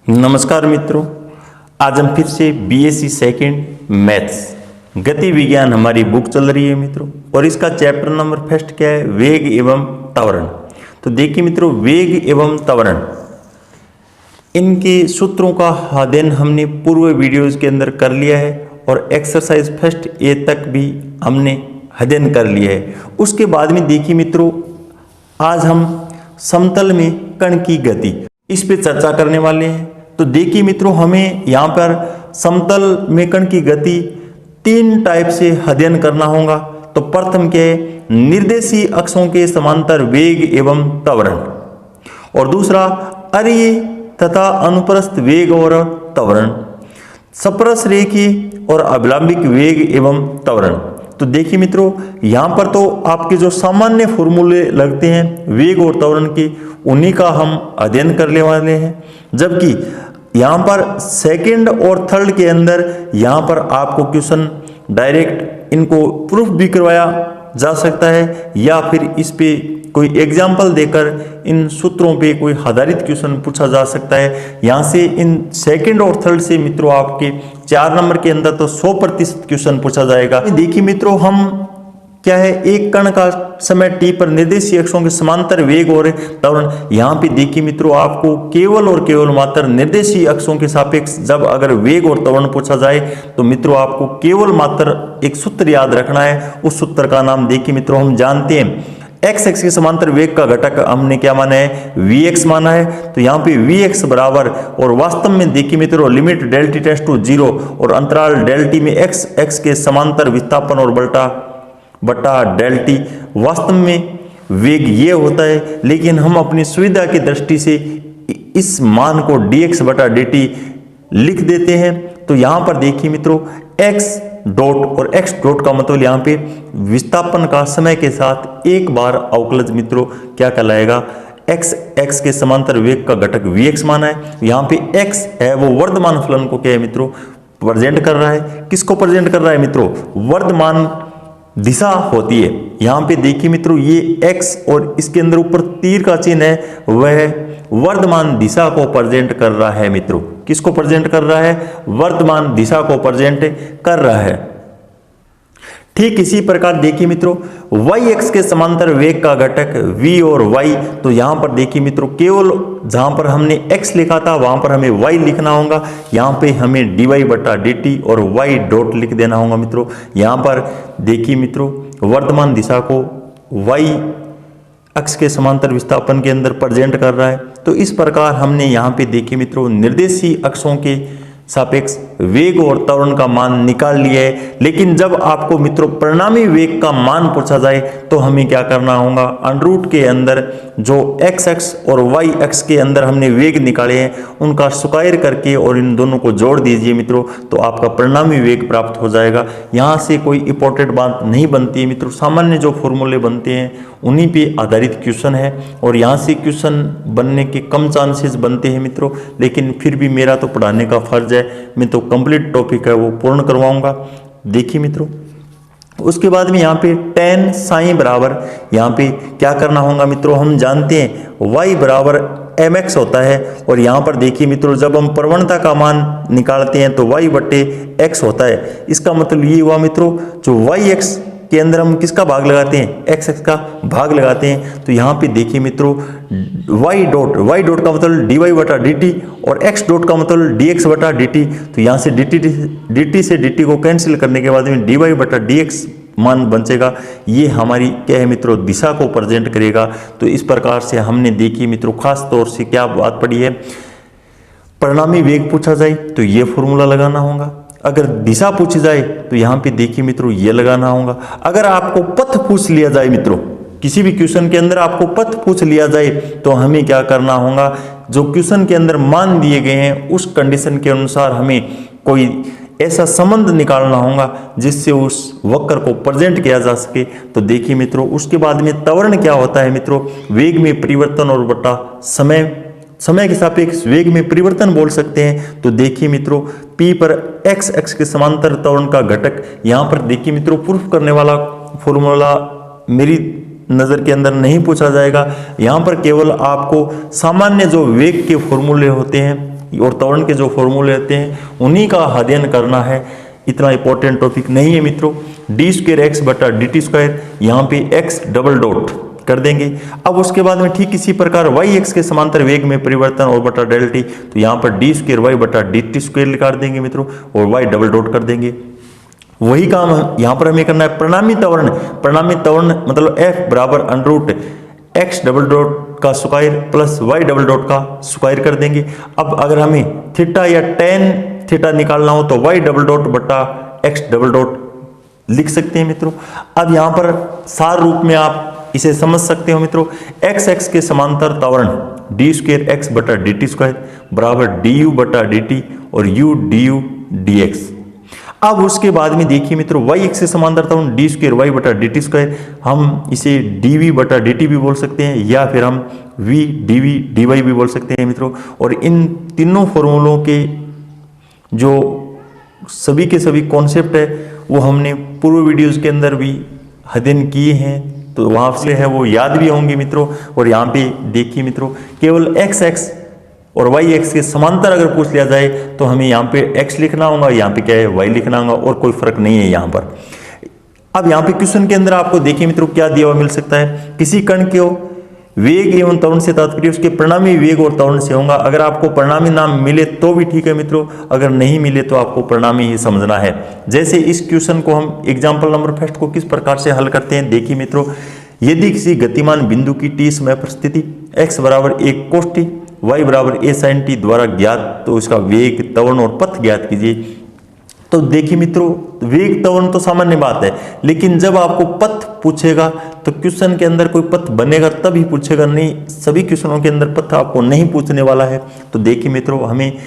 नमस्कार मित्रों, आज हम फिर से बीएससी सेकंड मैथ्स गति विज्ञान हमारी बुक चल रही है मित्रों। और इसका चैप्टर नंबर फर्स्ट क्या है? वेग एवं त्वरण। तो देखिए मित्रों, वेग एवं त्वरण इनके सूत्रों का अध्ययन हमने पूर्व वीडियोज के अंदर कर लिया है और एक्सरसाइज फर्स्ट ए तक भी हमने अध्ययन कर लिया है। उसके बाद में देखिए मित्रों, आज हम समतल में कण की गति इस पे चर्चा करने वाले हैं। तो देखिए मित्रों, हमें यहाँ पर समतल में कण की गति तीन टाइप से अध्ययन करना होगा। तो प्रथम क्या है? निर्देशीय अक्षों के समांतर वेग एवं त्वरण, और दूसरा अरीय तथा अनुप्रस्थ वेग और त्वरण, सप्रस रेखीय और अभिलंबिक वेग एवं त्वरण। तो देखिए मित्रों, यहाँ पर तो आपके जो सामान्य फॉर्मूले लगते हैं वेग और त्वरण के, उन्हीं का हम अध्ययन करने वाले हैं। जबकि यहाँ पर सेकंड और थर्ड के अंदर यहाँ पर आपको क्वेश्चन डायरेक्ट इनको प्रूफ भी करवाया जा सकता है, या फिर इस पे कोई एग्जाम्पल देकर इन सूत्रों पे कोई आधारित क्वेश्चन पूछा जा सकता है। यहाँ से इन सेकंड और थर्ड से मित्रों आपके 4 नंबर के अंदर तो 100% क्वेश्चन पूछा जाएगा। देखिए मित्रों, हम क्या है, एक कण का समय t पर निर्देशीय अक्षों के समांतर वेग और त्वरण। यहाँ पे देखिए मित्रों, आपको केवल और केवल मात्र निर्देशीय अक्षों के सापेक्ष जब अगर वेग और त्वरण पूछा जाए तो मित्रों आपको केवल मात्र एक सूत्र याद रखना है। उस सूत्र का नाम देखिए मित्रों, हम जानते हैं एक्स एक्स के समांतर वेग का घटक हमने क्या माना है? vx माना है। तो यहाँ पे vx बराबर, और वास्तव में देखिए मित्रों, limit delta tends to 0 और अंतराल डेल टी में x x के समांतर विस्थापन और बटा डेल टी, वास्तव में वेग ये होता है। लेकिन हम अपनी सुविधा की दृष्टि से इस मान को dx बटा dt लिख देते हैं। तो यहाँ पर देखिए मित्रों, x डॉट और x डॉट का मतलब यहाँ पे विस्थापन का समय के साथ एक बार अवकलज मित्रों क्या कहलाएगा? x x के समांतर वेग का घटक vx माना है। यहाँ पे x है वो वर्तमान फलन को क्या है मित्रों? प्रेजेंट कर रहा है। किसको प्रेजेंट कर रहा है मित्रों? वर्तमान दिशा होती है। यहाँ पे देखिए मित्रों, ये x और इसके अंदर ऊपर तीर का चिन्ह है, वह वर्तमान दिशा को प्रेजेंट कर रहा है मित्रों। किसको प्रेजेंट कर रहा है? वर्तमान दिशा को प्रेजेंट कर रहा है। ठीक इसी प्रकार देखिए मित्रों, y x के समांतर वेग का घटक v और y। तो यहाँ पर देखिए मित्रों, केवल जहाँ पर हमने x लिखा था वहाँ पर हमें y लिखना होगा। यहाँ पे हमें dy बटा dt और y डॉट लिख देना होगा मित्रों। यहाँ पर देखिए मित्रों, वर्तमान दिशा को y अक्ष के समांतर विस्थापन के अंदर प्रेजेंट कर रहा है। तो इस प्रकार हमने यहाँ पे देखिए मित्रों, निर्देशीय अक्षों के सापेक्ष वेग और त्वरण का मान निकाल लिया है। लेकिन जब आपको मित्रों परिणामी वेग का मान पूछा जाए तो हमें क्या करना होगा? अंडररूट के अंदर जो x अक्ष और y अक्ष के अंदर हमने वेग निकाले हैं उनका स्क्वायर करके और इन दोनों को जोड़ दीजिए मित्रों, तो आपका परिणामी वेग प्राप्त हो जाएगा। यहाँ से कोई इंपॉर्टेंट बात नहीं बनती है मित्रों, सामान्य जो फॉर्मूले बनते हैं उन्हीं पे आधारित क्वेश्चन है, और यहाँ से क्वेश्चन बनने के कम चांसेस बनते हैं मित्रों। लेकिन फिर भी मेरा तो पढ़ाने का फर्ज है, मैं तो कंप्लीट टॉपिक है वो पूर्ण करवाऊंगा। देखिए मित्रों, उसके बाद में यहाँ पे tan साइन बराबर, यहाँ पे क्या करना होगा मित्रों? हम जानते हैं y बराबर mx होता है, और यहाँ पर देखिए मित्रों, जब हम प्रवणता का मान निकालते हैं तो y बटे x होता है। इसका मतलब ये हुआ मित्रों, जो y x के अंदर हम किसका भाग लगाते हैं? x x का भाग लगाते हैं। तो यहाँ पे देखिए मित्रों, y डॉट का मतलब dy बटा dt और x डॉट का मतलब dx बटा dt। तो यहाँ से dt से dt को कैंसिल करने के बाद में dy बटा dx मान बचेगा। ये हमारी क्या है मित्रों? दिशा को प्रेजेंट करेगा। तो इस प्रकार से हमने देखिए मित्रों, खास तौर से क्या बात पड़ी है, परिणामी वेग पूछा जाए तो ये फॉर्मूला लगाना होगा। अगर दिशा पूछी जाए तो यहाँ पे देखिए मित्रों ये लगाना होगा। अगर आपको पथ पूछ लिया जाए मित्रों, किसी भी क्वेश्चन के अंदर आपको पथ पूछ लिया जाए तो हमें क्या करना होगा? जो क्वेश्चन के अंदर मान दिए गए हैं उस कंडीशन के अनुसार हमें कोई ऐसा संबंध निकालना होगा जिससे उस वक्र को प्रेजेंट किया जा सके। तो देखिए मित्रों, उसके बाद में त्वरण क्या होता है मित्रों? वेग में परिवर्तन और बटा समय के सापेक्ष वेग में परिवर्तन बोल सकते हैं। तो देखिए मित्रों, p पर x अक्ष के समांतर त्वरण का घटक, यहाँ पर देखिए मित्रों, प्रूफ करने वाला फॉर्मूला मेरी नज़र के अंदर नहीं पूछा जाएगा। यहाँ पर केवल आपको सामान्य जो वेग के फॉर्मूले होते हैं और त्वरण के जो फॉर्मूले रहते हैं उन्हीं का अध्ययन करना है। इतना इंपॉर्टेंट टॉपिक नहीं है मित्रों। डी स्क्वायर एक्स बटा डी टी स्क्वायर, यहाँ पे एक्स डबल डॉट कर देंगे। अब उसके बाद में ठीक इसी प्रकार वाई एक्स के समांतर वेग में परिवर्तन और बटा डेल टी, तो यहाँ पर डी स्क्वायर वाई बटा डी टी स्क्वायर निकाल देंगे मित्रों और वाई डबल डॉट कर देंगे। वही काम यहाँ पर हमें करना है परिणामी त्वरण। परिणामी त्वरण मतलब एफ बराबर under root x double dot का square plus y double dot का स्क्वायर कर देंगे। अब अगर हमें थीटा या टेन थीटा निकालना हो तो वाई डबल डॉट बटा एक्स डबल डॉट लिख सकते हैं मित्रों। अब यहाँ पर सार रूप में आप इसे समझ सकते हो मित्रों, एक्स एक्स के समांतर त्वरण डी स्क्वायर एक्स बटा डी टी स्क्वायर बराबर डी यू बटा डी टी और U D U D x. अब उसके बाद में देखिए मित्रों, वाई एक्स के समांतर त्वरण डी स्क्वायर वाई बटा डी टी स्क्वायर, हम इसे डी वी बटा डी टी भी बोल सकते हैं या फिर हम v d v d y भी बोल सकते हैं मित्रों। और इन तीनों फॉर्मूलों के जो सभी के सभी कॉन्सेप्ट है वो हमने पूर्व वीडियोस के अंदर भी अध्ययन किए हैं, तो वहाँ से है वो याद भी होंगे मित्रों। और यहाँ पे देखिए मित्रों, केवल एक्स एक्स और वाई एक्स के समांतर अगर पूछ लिया जाए तो हमें यहाँ पे एक्स लिखना होगा, यहाँ पे क्या है वाई लिखना होगा और कोई फर्क नहीं है यहाँ पर। अब यहाँ पे क्वेश्चन के अंदर आपको देखिए मित्रों क्या दिया हुआ मिल सकता है, किसी कण के वेग एवं त्वरण से तात्पर्य उसके परिणामी वेग और त्वरण से होगा। अगर आपको परिणामी नाम मिले तो भी ठीक है मित्रों, अगर नहीं मिले तो आपको परिणामी ही समझना है। जैसे इस क्वेश्चन को हम एग्जाम्पल नंबर फर्स्ट को किस प्रकार से हल करते हैं, देखिए मित्रों, यदि किसी गतिमान बिंदु की टी समय पर स्थिति x बराबर एक कोस टी y बराबर a sin t द्वारा ज्ञात, तो इसका वेग त्वरण और पथ ज्ञात कीजिए। तो देखिए मित्रों, वेग त्वरण तो सामान्य बात है, लेकिन जब आपको पथ पूछेगा तो क्वेश्चन के अंदर कोई पथ बनेगा तभी पूछेगा, नहीं सभी क्वेश्चनों के अंदर पथ आपको नहीं पूछने वाला है। तो देखिए मित्रों, हमें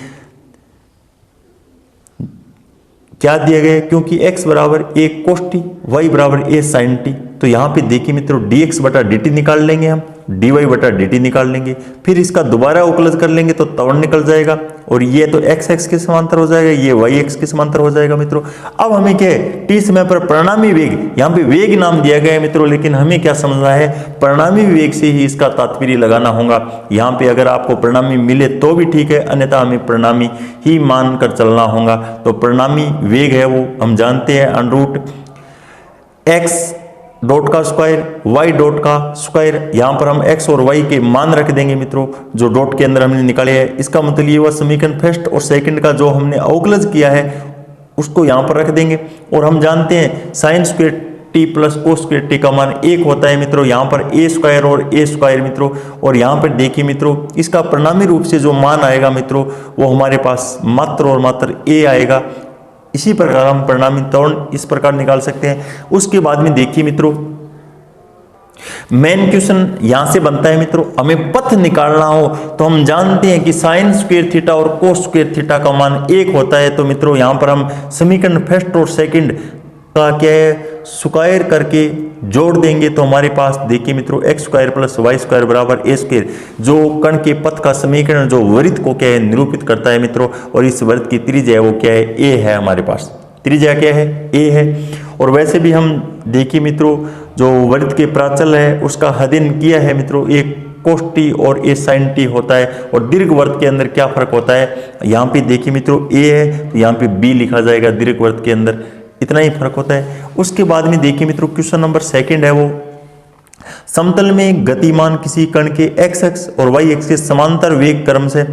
क्या दिया गया है, क्योंकि x बराबर एक कोस टी y बराबर a sin t, तो यहाँ पे देखिए मित्रों dx बटा dt निकाल लेंगे, हम dy बटा dt निकाल लेंगे, फिर इसका दोबारा उकलज कर लेंगे तो त्वरण निकल जाएगा और ये तो x x के समांतर हो जाएगा, ये y x के समांतर हो जाएगा मित्रों। अब हमें क्या है, t समय पर परिणामी वेग, यहाँ पे वेग नाम दिया गया है मित्रों, लेकिन हमें क्या समझना है, परिणामी वेग से ही इसका तात्पर्य लगाना होगा। यहाँ पे अगर आपको परिणामी मिले तो भी ठीक है, अन्यथा हमें परिणामी ही मान कर चलना होगा। तो परिणामी वेग है वो हम जानते हैं अंडर रूट एक्स डॉट का स्क्वायर वाई डॉट का स्क्वायर, यहाँ पर हम x और y के मान रख देंगे मित्रों जो डॉट के अंदर हमने निकाले हैं। इसका मतलब ये हुआ समीकरण फर्स्ट और सेकंड का जो हमने अवकलज किया है उसको यहाँ पर रख देंगे। और हम जानते हैं sine square T plus cos square T का मान एक होता है मित्रों, यहाँ पर a स्क्वायर और a स्क्वायर मित्रों। और यहाँ पर देखिए मित्रों, इसका परिणामी रूप से जो मान आएगा मित्रों वो हमारे पास मात्र और मात्र a आएगा। इसी प्रकार हम परिणामी त्वरण इस प्रकार निकाल सकते हैं। उसके बाद में देखिए मित्रों, मेन क्वेश्चन यहां से बनता है मित्रों, हमें पथ निकालना हो तो हम जानते हैं कि साइन स्क्वायर थीटा और कोस स्क्वायर थीटा का मान एक होता है। तो मित्रों यहां पर हम समीकरण फर्स्ट और सेकंड का क्या है स्क्वायर करके जोड़ देंगे, तो हमारे पास देखिए मित्रों x square plus y square बराबर ए स्क्वायर, जो कण के पथ का समीकरण जो वृत्त को क्या है निरूपित करता है मित्रों। और इस वृत्त की त्रिज्या वो क्या है, ए है, हमारे पास त्रिज्या क्या है, ए है। और वैसे भी हम देखिए मित्रों, जो वृत्त के प्राचल है उसका अध्ययन किया है मित्रों, एक कोस टी और ए साइन टी होता है। और दीर्घवृत्त के अंदर क्या फर्क होता है, यहाँ पे देखिए मित्रों ए है तो यहाँ पे बी लिखा जाएगा दीर्घवृत्त के अंदर, इतना ही फर्क होता है। उसके बाद में देखिए मित्रों, क्वेश्चन नंबर सेकंड है वो, समतल में गतिमान किसी कण के x एक्स और y एक्स के समांतर वेग क्रम से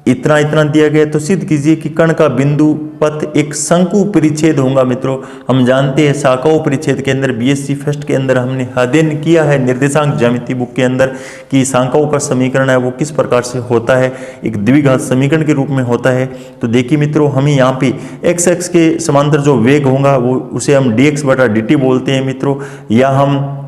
इतना इतना दिया गया, तो सिद्ध कीजिए कि कण का बिंदु पथ एक शंकु परिच्छेद होगा मित्रों। हम जानते हैं शाखाओं परिच्छेद के अंदर बीएससी फर्स्ट के अंदर हमने अध्ययन किया है निर्देशांक ज्यामिति बुक के अंदर कि शाखाओं का समीकरण है वो किस प्रकार से होता है, एक द्विघात समीकरण के रूप में होता है। तो देखिए मित्रों, हमें यहाँ पे एक्स एक्स के समांतर जो वेग होगा वो उसे हम dx बटा dt बोलते हैं मित्रों, या हम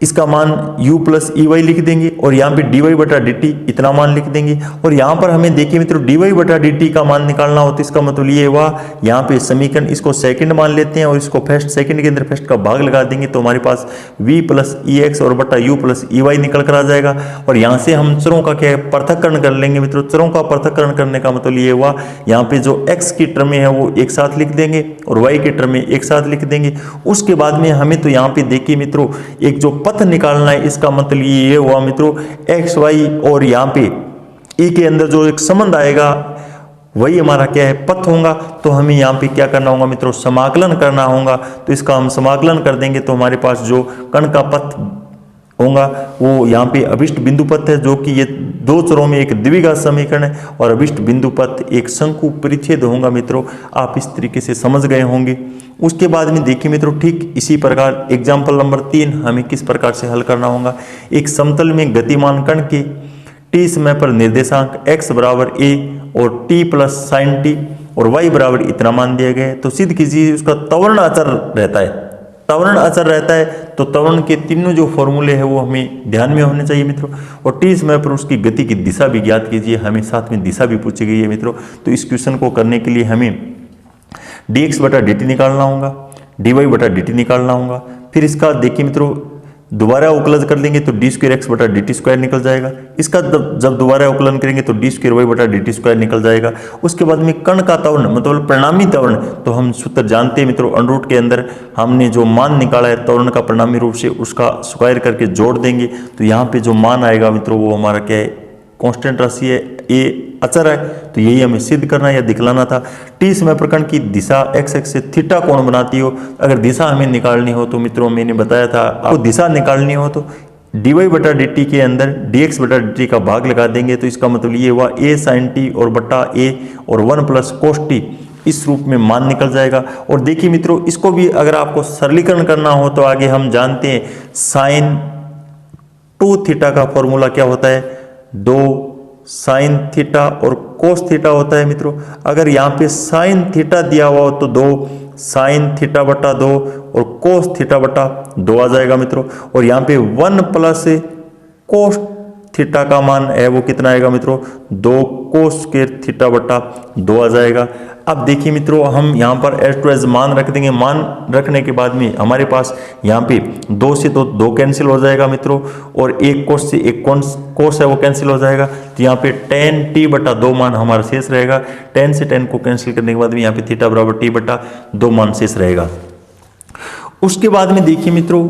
इसका मान u प्लस ई वाई लिख देंगे और यहाँ पे dy बटा dt इतना मान लिख देंगे। और यहाँ पर हमें देखिए मित्रों dy बटा dt का मान निकालना हो तो इसका मतलब ये हुआ, यहाँ पे समीकरण इसको सेकंड मान लेते हैं और इसको फर्स्ट सेकंड के अंदर फर्स्ट का भाग लगा देंगे, तो हमारे पास v प्लस ई एक्स और बटा u प्लस ई वाई निकल कर आ जाएगा। और यहाँ से हम चरों का क्या है पृथक्करण कर लेंगे मित्रों। चरों का पृथक्करण करने का मतलब ये हुआ, यहाँ पे जो x की टर्म है वो एक साथ लिख देंगे और y की टर्म एक साथ लिख देंगे। उसके बाद में हमें तो यहाँ पे देखिए मित्रों एक जो पथ निकालना है, इसका मतलब ये हुआ मित्रों एक्स वाई और यहाँ पे ई के अंदर जो एक संबंध आएगा वही हमारा क्या है, पथ होगा। तो हमें यहाँ पे क्या करना होगा मित्रों, समाकलन करना होगा। तो इसका हम समाकलन कर देंगे तो हमारे पास जो कण का पथ होगा वो यहाँ पे अभिष्ट बिंदु पथ है, जो कि ये दो चरों में एक द्विघात समीकरण है, और अभिष्ट बिंदु पथ एक शंकु परिच्छेद होगा मित्रों। आप इस तरीके से समझ गए होंगे। उसके बाद में देखिए मित्रों, ठीक इसी प्रकार एग्जाम्पल नंबर 3 हमें किस प्रकार से हल करना होगा। एक समतल में गतिमान कण के टी समय पर निर्देशांक x बराबर a और t प्लस साइन टी और y बराबर इतना मान दिया गया है। तो सिद्ध कीजिए उसका त्वरण अचर रहता है। त्वरण अचर रहता है तो त्वरण के तीनों जो फॉर्मूले हैं वो हमें ध्यान में होने चाहिए मित्रों। और टी समय पर उसकी गति की दिशा भी ज्ञात कीजिए। हमें साथ में दिशा भी पूछी गई है मित्रों। तो इस क्वेश्चन को करने के लिए हमें dx बटा dt निकालना होगा, dy बटा dt निकालना होगा। फिर इसका देखिए मित्रों, दोबारा उकलन कर लेंगे तो डी स्क्वायर एक्स बटा डी टी स्क्वायर निकल जाएगा। इसका जब दोबारा उकलन करेंगे तो डी स्क्वायर वाई बटा डी टी स्क्वायर निकल जाएगा। उसके बाद में कण का त्वरण मतलब परिणामी त्वरण, तो हम सूत्र जानते हैं मित्रों, अंडर रूट के अंदर हमने जो मान निकाला है त्वरण का परिणामी रूप से उसका स्क्वायर करके जोड़ देंगे। तो यहाँ पे जो मान आएगा मित्रों वो हमारा क्या है, कांस्टेंट राशि है, ए अचर है। तो यही हमें सिद्ध करना या दिखलाना था। टी समय प्रकरण की दिशा एक्स एक्स से थीटा कोण बनाती हो। अगर दिशा हमें निकालनी हो तो मित्रों मैंने बताया था, आपको दिशा निकालनी हो तो डी वाई बटा डी टी के अंदर डी एक्स बटा डी टी का भाग लगा देंगे। तो इसका मतलब ये हुआ ए साइन टी और बटा ए और 1 प्लस कोस टी, इस रूप में मान निकल जाएगा। और देखिए मित्रों, इसको भी अगर आपको सरलीकरण करना हो तो आगे हम जानते हैं साइन 2 थीटा का फॉर्मूला क्या होता है, 2 साइन थीटा और कोस थीटा होता है मित्रों। अगर यहाँ पे साइन थीटा दिया हुआ हो तो 2 साइन थीटा बटा 2 और कोस थीटा बटा 2 आ जाएगा मित्रों। और यहाँ पे 1 प्लस कोस थीटा का मान है वो कितना आएगा मित्रों, 2 कोस स्क्वायर थीटा बटा 2 आ जाएगा। अब देखिए मित्रों, हम यहाँ पर एज टू एज मान रख देंगे। मान रखने के बाद में हमारे पास यहाँ पे 2 से तो 2 कैंसिल हो जाएगा मित्रों, और एक कोस से एक कोस है वो कैंसिल हो जाएगा। तो यहाँ पे tan t बटा 2 मान हमारा शेष रहेगा। tan से tan को कैंसिल करने के बाद में यहाँ पे थीटा बराबर t बटा 2 मान शेष रहेगा। उसके बाद में देखिए मित्रों,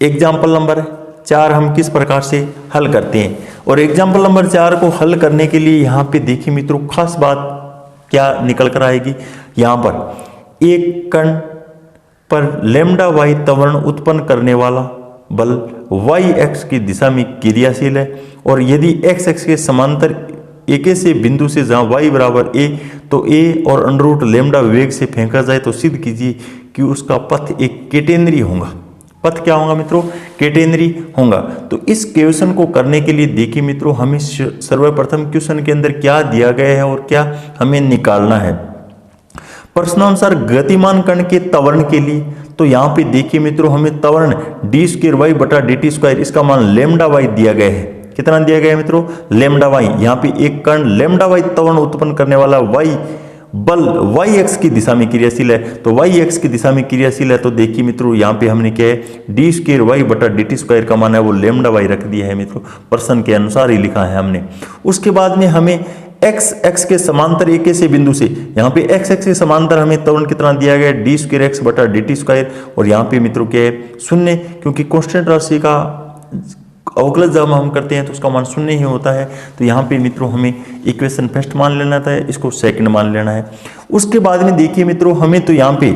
एग्जाम्पल नंबर 4 हम किस प्रकार से हल करते हैं। और एग्जाम्पल नंबर 4 को हल करने के लिए यहाँ पे देखिए मित्रों, खास बात क्या निकल कर आएगी। यहाँ पर एक कण पर लैम्डा वाई त्वरण उत्पन्न करने वाला बल वाई एक्स की दिशा में क्रियाशील है, और यदि एक्स एक्स के समांतर एक ऐसे बिंदु से जहाँ y बराबर a, तो a और अंडर रूट लैम्डा वेग से फेंका जाए तो सिद्ध कीजिए कि उसका पथ एक केटेंद्रीय होगा। पथ क्या होगा मित्रों, केटेंद्रीय होगा। तो इस क्वेश्चन को करने के लिए देखिए मित्रों, हमें सर्वप्रथम क्वेश्चन के अंदर क्या दिया गया है और क्या हमें निकालना है। प्रश्नानुसार गतिमान कण के त्वरण के लिए, तो यहाँ पे देखिए मित्रों, हमें त्वरण डी स्क्वायर वाई बटा डी टी स्क्वायर, इसका मान लैम्डा वाई दिया गया है। कितना दिया गया है मित्रों, लैम्डा वाई। यहाँ पे एक कण लैम्डा वाई त्वरण उत्पन्न करने वाला वाई बल वाई एक्स की दिशा में क्रियाशील है। तो वाई एक्स की दिशा में क्रियाशील है, तो देखिए मित्रों यहाँ पे हमने क्या है, डी स्क्वायर वाई बटा डी टी स्क्वायर का मान है वो लैम्डा वाई रख दिया है मित्रों। प्रश्न के अनुसार ही लिखा है हमने। उसके बाद में हमें एक्स एक्स के समांतर एक ऐसे बिंदु से, यहाँ पे एक्स एक्स के समांतर हमें त्वरण कितना दिया गया है, डी स्क्वायर एक्स बटा डी टी स्क्वायर। और यहाँ पे मित्रों क्या है, शून्य, क्योंकि कांस्टेंट राशि का अवकलन जब हम करते हैं तो उसका मान शून्य ही होता है। तो यहाँ पे मित्रों हमें इक्वेशन फर्स्ट मान लेना था, इसको सेकंड मान लेना है। उसके बाद में देखिए मित्रों, हमें तो यहाँ पे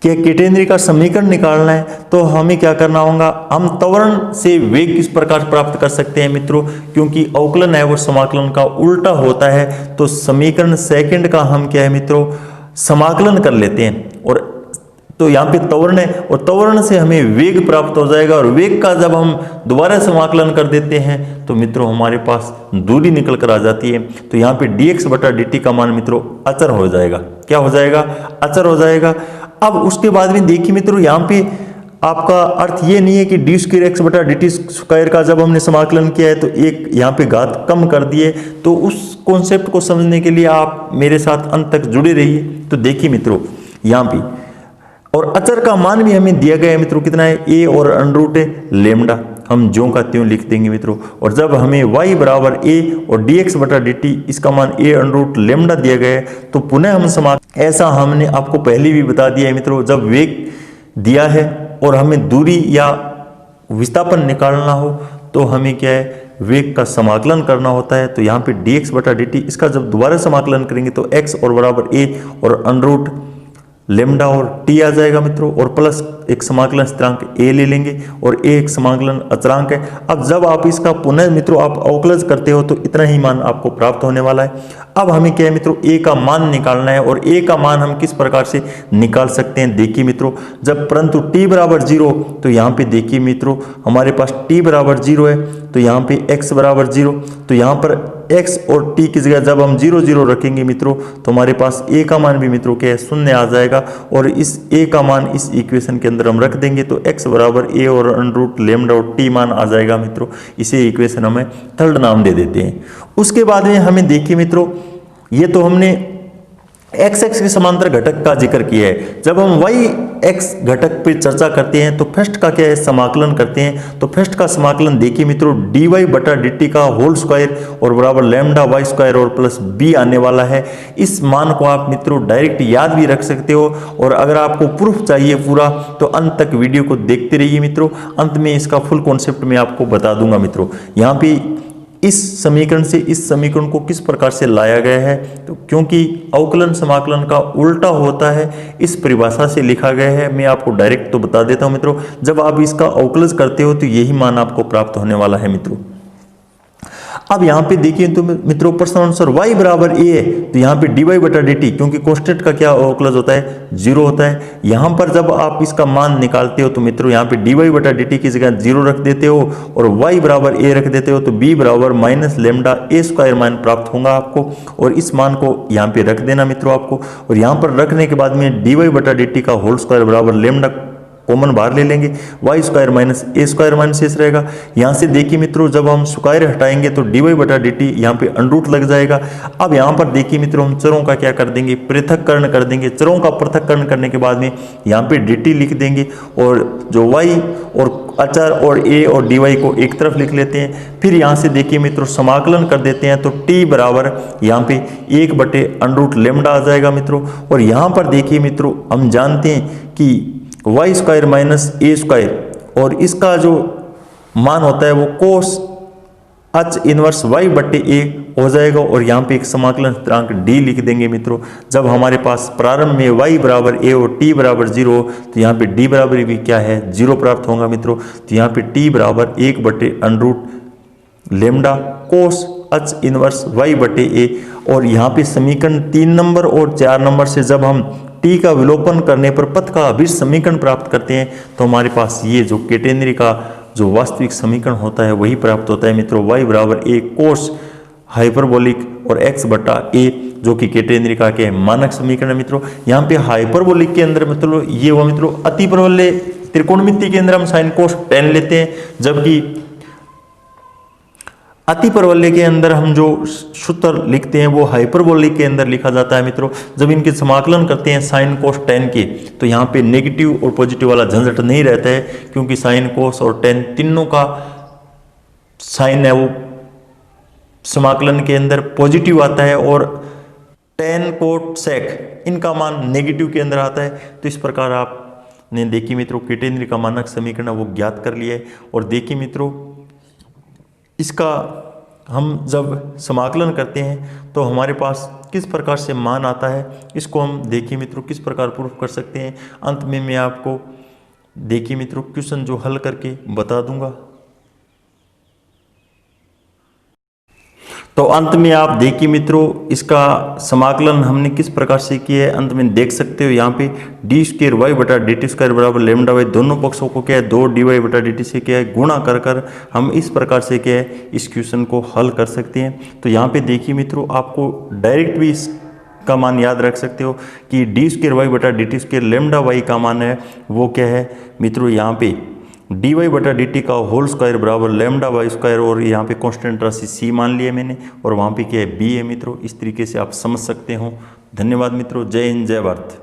क्या केटेंद्रीय का समीकरण निकालना है। तो हमें क्या करना होगा, हम त्वरण से वेग किस प्रकार प्राप्त कर सकते हैं मित्रों, क्योंकि अवकलन है वो समाकलन का उल्टा होता है। तो समीकरण सेकंड का हम क्या है मित्रों, समाकलन कर लेते हैं। और तो यहाँ पे त्वरण है और त्वरण से हमें वेग प्राप्त हो जाएगा, और वेग का जब हम दोबारा समाकलन कर देते हैं तो मित्रों हमारे पास दूरी निकल कर आ जाती है। तो यहाँ पे dx बटा dt का मान मित्रों अचर हो जाएगा। क्या हो जाएगा, अचर हो जाएगा। अब उसके बाद में देखिए मित्रों, यहाँ पे आपका अर्थ ये नहीं है कि डी स्क्वायर एक्स बटा डी टी स्क्वायर का जब हमने समाकलन किया है तो एक यहाँ पे घात कम कर दिए। तो उस कॉन्सेप्ट को समझने के लिए आप मेरे साथ अंत तक जुड़े रहिए। तो देखिए मित्रों, यहाँ पे और अचर का मान भी हमें दिया गया है मित्रों, कितना है, a और अंडर रूट लैम्डा, हम ज्यों का त्यों लिख देंगे मित्रों। और जब हमें y बराबर a और dx बटा dt, इसका मान a अंडर रूट लैम्डा दिया गया है, तो पुनः हम समाकलन, ऐसा हमने आपको पहले भी बता दिया है मित्रों, जब वेग दिया है और हमें दूरी या विस्थापन निकालना हो तो हमें क्या है, वेग का समाकलन करना होता है। तो यहाँ पे dx बटा dt, इसका जब दोबारा समाकलन करेंगे तो x और बराबर a और अंडर लेमडा और t आ जाएगा मित्रों, और प्लस एक समाकलन स्थिरांक a ले लेंगे और a एक समाकलन अचरांक है। अब जब आप इसका पुनः मित्रों आप अवकलज करते हो तो इतना ही मान आपको प्राप्त होने वाला है। अब हमें क्या है मित्रों, a का मान निकालना है, और a का मान हम किस प्रकार से निकाल सकते हैं देखिए मित्रों, जब परंतु t बराबर 0, तो यहाँ पे देखिए मित्रों हमारे पास t बराबर 0 है, तो यहाँ पे x बराबर 0, तो यहाँ पर x और t की जगह जब हम 0 0 रखेंगे मित्रों तो हमारे पास a का मान भी मित्रों क्या है, शून्य आ जाएगा, और इस a का मान इस इक्वेशन के अंदर हम रख देंगे तो x बराबर a और अंडर लेमडा और t मान आ जाएगा मित्रों। इसे इक्वेशन हमें थर्ड नाम दे देते हैं। उसके बाद में हमें देखिए मित्रों, ये तो हमने x एक्स के समांतर घटक का जिक्र किया है। जब हम y x घटक पे चर्चा करते हैं तो फर्स्ट का क्या है, समाकलन करते हैं। तो फर्स्ट का समाकलन देखिए मित्रों, dy बटा dt का होल स्क्वायर और बराबर लैम्डा y स्क्वायर और प्लस b आने वाला है। इस मान को आप मित्रों डायरेक्ट याद भी रख सकते हो, और अगर आपको प्रूफ चाहिए पूरा तो अंत तक वीडियो को देखते रहिए मित्रों। अंत में इसका फुल कॉन्सेप्ट मैं आपको बता दूंगा मित्रों। यहाँ पे इस समीकरण से इस समीकरण को किस प्रकार से लाया गया है, तो क्योंकि अवकलन समाकलन का उल्टा होता है, इस परिभाषा से लिखा गया है। मैं आपको डायरेक्ट तो बता देता हूं मित्रों, जब आप इसका अवकलज करते हो तो यही मान आपको प्राप्त होने वाला है मित्रों। अब यहाँ पे देखिए तो मित्रों प्रश्न अनुसार y बराबर a है, तो यहाँ पे dy बटा dt, क्योंकि कांस्टेंट का क्या अवकलज होता है, 0 होता है। यहाँ पर जब आप इसका मान निकालते हो तो मित्रों यहाँ पे dy बटा dt की जगह 0 रख देते हो और y बराबर a रख देते हो, तो b बराबर माइनस लेमडा a स्क्वायर मान प्राप्त होगा आपको, और इस मान को यहाँ पे रख देना मित्रों आपको। और यहाँ पर रखने के बाद में dy बटा dt का होल स्क्वायर बराबर लेमडा कॉमन बाहर ले लेंगे, वाई स्क्वायर माइनस ए स्क्वायर मान शेष रहेगा। यहाँ से देखिए मित्रों जब हम स्क्वायर हटाएंगे तो डी वाई बटा डी टी यहाँ पे अंडरूट लग जाएगा। अब यहाँ पर देखिए मित्रों हम चरों का क्या कर देंगे, पृथक्करण कर देंगे। चरों का पृथक्करण करने के बाद में यहाँ पे डी टी लिख देंगे, और जो वाई और अचर और ए और डी वाई को एक तरफ लिख लेते हैं। फिर यहाँ से देखिए मित्रों समाकलन कर देते हैं, तो टी बराबर यहाँ पे 1/अंडरूट लेमडा आ जाएगा मित्रों। और यहाँ पर देखिए मित्रों हम जानते हैं कि वाई स्क्वायर माइनस ए स्क्वायर, और इसका जो मान होता है वो कोस एच इनवर्स वाई बट्टे ए हो जाएगा, और यहाँ पे एक समाकलन स्थिरांक डी लिख देंगे मित्रों। जब हमारे पास प्रारंभ में y बराबर a और t बराबर 0 हो तो यहाँ पे d बराबर भी क्या है, 0 प्राप्त होगा मित्रों। तो यहाँ पे t बराबर 1/अंडरूट लेमडा कोस एच इनवर्स y बटे ए। और यहाँ पे समीकरण 3 नंबर और 4 नंबर से जब हम t का विलोपन करने पर पथ का अभिष्ट समीकरण प्राप्त करते हैं तो हमारे पास ये जो केटेनरी का जो वास्तविक समीकरण होता है वही प्राप्त होता है मित्रों। y बराबर a कोस हाइपरबोलिक और x बटा a जो कि केटेनरी का के मानक समीकरण है मित्रों। यहाँ पे हाइपरबोलिक के अंदर मतलब ये हुआ मित्रों अति परवलय त्रिकोणमिति के अंदर हम साइन कोस tan लेते हैं, जबकि अति परवलय के अंदर हम जो सूत्र लिखते हैं वो हाइपरबोलिक के अंदर लिखा जाता है मित्रों। जब इनके समाकलन करते हैं साइन कोस tan के तो यहाँ पे नेगेटिव और पॉजिटिव वाला झंझट नहीं रहता है, क्योंकि साइन कोस और tan तीनों का साइन है वो समाकलन के अंदर पॉजिटिव आता है, और tan कोट सेक इनका मान नेगेटिव के अंदर आता है। तो इस प्रकार आपने देखिए मित्रों केटेनरी का मानक समीकरण वो ज्ञात कर लिया है। और देखिए मित्रों इसका हम जब समाकलन करते हैं तो हमारे पास किस प्रकार से मान आता है, इसको हम देखिए मित्रों किस प्रकार प्रूफ कर सकते हैं। अंत में मैं आपको देखिए मित्रों क्वेश्चन जो हल करके बता दूंगा। तो अंत में आप देखिए मित्रों इसका समाकलन हमने किस प्रकार से किया है, अंत में देख सकते हो। यहाँ पे डी स्क्र वाई बटा डी टी स्क्वायर बराबर लेमडा वाई, दोनों पक्षों को क्या है 2 डी वाई बटा डी टी से क्या है गुणा कर हम इस प्रकार से क्या है इस क्वेश्चन को हल कर सकते हैं। तो यहाँ पे देखिए मित्रों आपको डायरेक्ट भी इसका मान याद रख सकते हो कि डी स्क्र वाई बटा d t square lambda y का मान है वो क्या है मित्रों, यहाँ पे डी वाई बटा डी टी का होल स्क्वायर बराबर लेमडा वाई स्क्वायर, और यहाँ पे कांस्टेंट राशि सी मान लिया मैंने, और वहाँ पे क्या है बी है मित्रों। इस तरीके से आप समझ सकते हो। धन्यवाद मित्रों, जय हिंद जय भारत।